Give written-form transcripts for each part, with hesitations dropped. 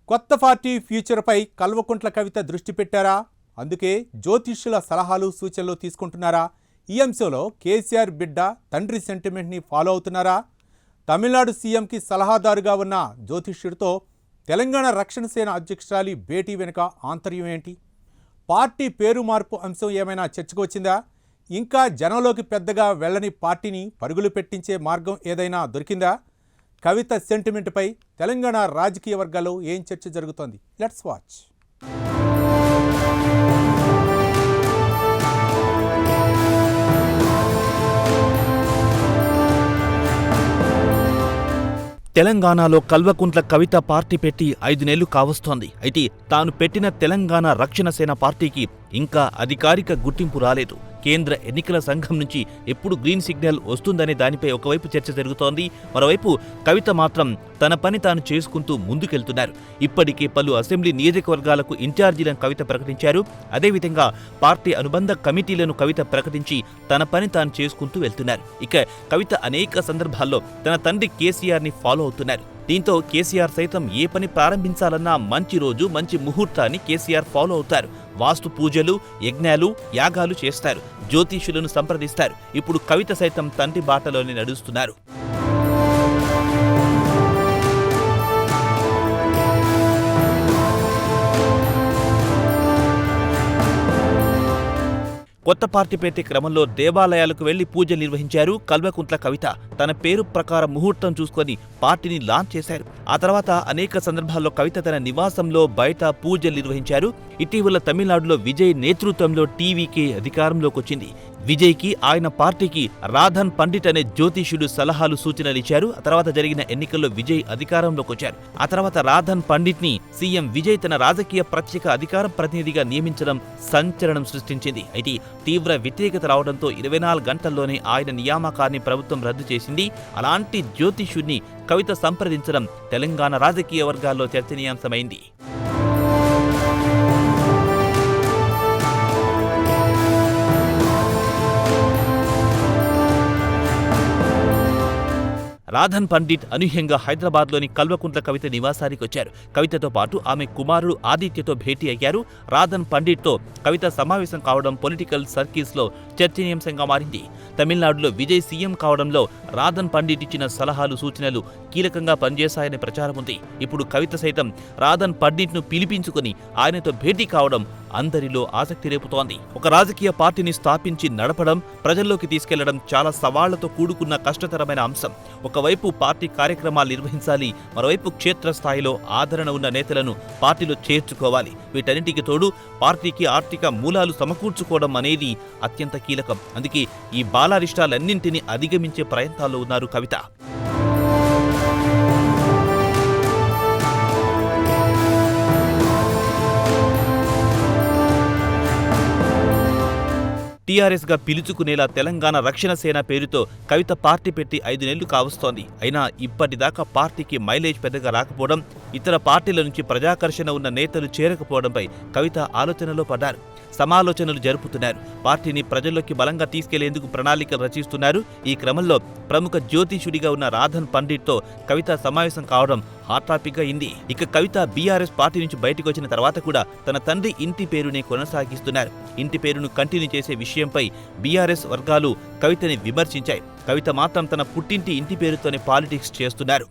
కొత్త పార్టీ ఫ్యూచర్పై కల్వకుంట్ల కవిత దృష్టి పెట్టారా? అందుకే జ్యోతిష్యుల సలహాలు సూచనలు తీసుకుంటున్నారా? ఈ అంశంలో కేసీఆర్ బిడ్డ తండ్రి సెంటిమెంట్ని ఫాలో అవుతున్నారా? తమిళనాడు సీఎంకి సలహాదారుగా ఉన్న జ్యోతిష్యుడితో తెలంగాణ రక్షణ సేన అధ్యక్షురాలి భేటీ వెనుక ఆంతర్యం ఏంటి? పార్టీ పేరు మార్పు అంశం ఏమైనా చర్చకు వచ్చిందా? ఇంకా జనంలోకి పెద్దగా వెళ్ళని పార్టీని పరుగులు పెట్టించే మార్గం ఏదైనా దొరికిందా? కవిత సెంటిమెంట్పై తెలంగాణ రాజకీయ వర్గాల్లో ఏం చర్చ జరుగుతోంది? Let's watch. తెలంగాణలో కల్వకుంట్ల కవిత పార్టీ పెట్టి 5 నెలలు కావస్తోంది. అయితే తాను పెట్టిన తెలంగాణ రక్షణ సేన పార్టీకి ఇంకా అధికారిక గుర్తింపు రాలేదు. కేంద్ర ఎన్నికల సంఘం నుంచి ఎప్పుడు గ్రీన్ సిగ్నల్ వస్తుందనే దానిపై ఒకవైపు చర్చ జరుగుతోంది. మరోవైపు కవిత మాత్రం తన పని తాను చేసుకుంటూ ముందుకెళ్తున్నారు. ఇప్పటికే పలు అసెంబ్లీ నియోజకవర్గాలకు ఇన్ఛార్జీలను కవిత ప్రకటించారు. అదేవిధంగా పార్టీ అనుబంధ కమిటీలను కవిత ప్రకటించి తన పని తాను చేసుకుంటూ వెళ్తున్నారు. ఇక కవిత అనేక సందర్భాల్లో తన తండ్రి కేసీఆర్ని ఫాలో అవుతున్నారు. దీంతో కేసీఆర్ సైతం ఏ పని ప్రారంభించాలన్నా మంచి రోజు, మంచి ముహూర్తాన్ని కేసీఆర్ ఫాలో అవుతారు. వాస్తు పూజలు, యజ్ఞాలు, యాగాలు చేస్తారు. జ్యోతిష్యులను సంప్రదిస్తారు. ఇప్పుడు కవిత సైతం తండ్రి బాటలోనే నడుస్తున్నారు. కొత్త పార్టీ పెట్టే క్రమంలో దేవాలయాలకు వెళ్లి పూజలు నిర్వహించారు కల్వకుంట్ల కవిత. తన పేరు ప్రకారం ముహూర్తం చూసుకొని పార్టీని లాంచ్ చేశారు. ఆ తర్వాత అనేక సందర్భాల్లో కవిత తన నివాసంలో బయట పూజలు నిర్వహించారు. ఇటీవల తమిళనాడులో విజయ్ నేతృత్వంలో టీవీకే అధికారంలోకి వచ్చింది. విజయ్కి ఆయన పార్టీకి రాధన్ పండిట్ అనే జ్యోతిష్యుడు సలహాలు సూచనలు ఇచ్చారు. ఆ తర్వాత జరిగిన ఎన్నికల్లో విజయ్ అధికారంలోకి వచ్చారు. ఆ తర్వాత రాధన్ పండిట్ ని సీఎం విజయ్ తన రాజకీయ ప్రత్యేక అధికార ప్రతినిధిగా నియమించడం సంచలనం సృష్టించింది. అయితే తీవ్ర వ్యతిరేకత రావడంతో 24 గంటల్లోనే ఆయన నియామకాన్ని ప్రభుత్వం రద్దు చేసింది. అలాంటి జ్యోతిష్యుడిని కవిత సంప్రదించడం తెలంగాణ రాజకీయ వర్గాల్లో చర్చనీయాంశమైంది. రాధన్ పండిట్ అనూహ్యంగా హైదరాబాద్లోని కల్వకుంట్ల కవిత నివాసానికి వచ్చారు. కవితతో పాటు ఆమె కుమారుడు ఆదిత్యతో భేటీ అయ్యారు. రాధన్ పండిట్తో కవిత సమావేశం కావడం పొలిటికల్ సర్కిల్స్లో చర్చనీయాంశంగా మారింది. తమిళనాడులో విజయ్ సీఎం కావడంలో రాధన్ పండిట్ ఇచ్చిన సలహాలు, సూచనలు కీలకంగా పనిచేశాయనే ప్రచారం ఉంది. ఇప్పుడు కవిత సైతం రాధన్ పండిట్ను పిలిపించుకుని ఆయనతో భేటీ కావడం అందరిలో ఆసక్తి రేపుతోంది. ఒక రాజకీయ పార్టీని స్థాపించి నడపడం, ప్రజల్లోకి తీసుకెళ్లడం చాలా సవాళ్లతో కూడుకున్న కష్టతరమైన అంశం. ఒకవైపు పార్టీ కార్యక్రమాలు నిర్వహించాలి, మరోవైపు క్షేత్రస్థాయిలో ఆదరణ ఉన్న నేతలను పార్టీలో చేర్చుకోవాలి. వీటన్నిటికి తోడు పార్టీకి ఆర్థిక మూలాలు సమకూర్చుకోవడం అనేది అత్యంత కీలకం. అందుకే ఈ బాలారిష్టాలన్నింటినీ అధిగమించే ప్రయత్నాల్లో ఉన్నారు కవిత. టీఆర్ఎస్గా పిలుచుకునేలా తెలంగాణ రక్షణ సేన పేరుతో కవిత పార్టీ పెట్టి 5 నెలలు కావస్తోంది. అయినా ఇప్పటిదాకా పార్టీకి మైలేజ్ పెద్దగా రాకపోవడం, ఇతర పార్టీల నుంచి ప్రజాకర్షణ ఉన్న నేతలు చేరకపోవడంపై కవిత ఆలోచనలో పడ్డారు. సమాలోచనలు జరుపుతున్నారు. పార్టీని ప్రజల్లోకి బలంగా తీసుకెళ్లేందుకు ప్రణాళికలు రచిస్తున్నారు. ఈ క్రమంలో ప్రముఖ జ్యోతిష్యుడిగా ఉన్న రాధన్ పండిట్తో కవిత సమావేశం కావడం హాట్ టాపిక్ గా అయింది. ఇక కవిత బీఆర్ఎస్ పార్టీ నుంచి బయటకు వచ్చిన తర్వాత కూడా తన తండ్రి ఇంటి పేరునే కొనసాగిస్తున్నారు. ఇంటి పేరును కంటిన్యూ చేసే విషయంపై బీఆర్ఎస్ వర్గాలు కవితని విమర్శించాయి. కవిత మాత్రం తన పుట్టింటి ఇంటి పేరుతోనే పాలిటిక్స్ చేస్తున్నారు.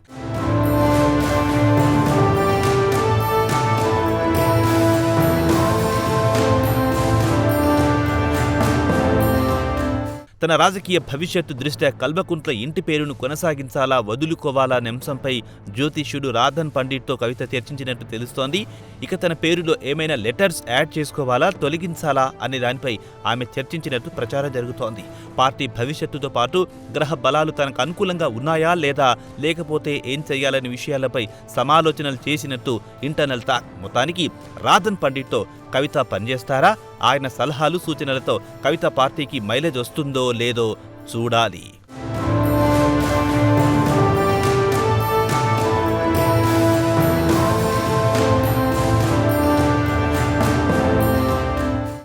తన రాజకీయ భవిష్యత్తు దృష్ట్యా కల్వకుంట్ల ఇంటి పేరును కొనసాగించాలా, వదులుకోవాలా అనే అంశంపై జ్యోతిష్యుడు రాధన్ పండిట్తో కవిత చర్చించినట్టు తెలుస్తోంది. ఇక తన పేరులో ఏమైనా లెటర్స్ యాడ్ చేసుకోవాలా, తొలగించాలా అనే దానిపై ఆమె చర్చించినట్టు ప్రచారం జరుగుతోంది. పార్టీ భవిష్యత్తుతో పాటు గ్రహ బలాలు తనకు అనుకూలంగా ఉన్నాయా లేదా, లేకపోతే ఏం చేయాలనే విషయాలపై సమాలోచనలు చేసినట్టు ఇంటర్నల్ టాక్. మొత్తానికి రాధన్ పండిట్తో కవిత పనిచేస్తారా? ఆయన సలహాలు, సూచనలతో కవిత పార్టీకి మైలేజ్ వస్తుందో లేదో చూడాలి.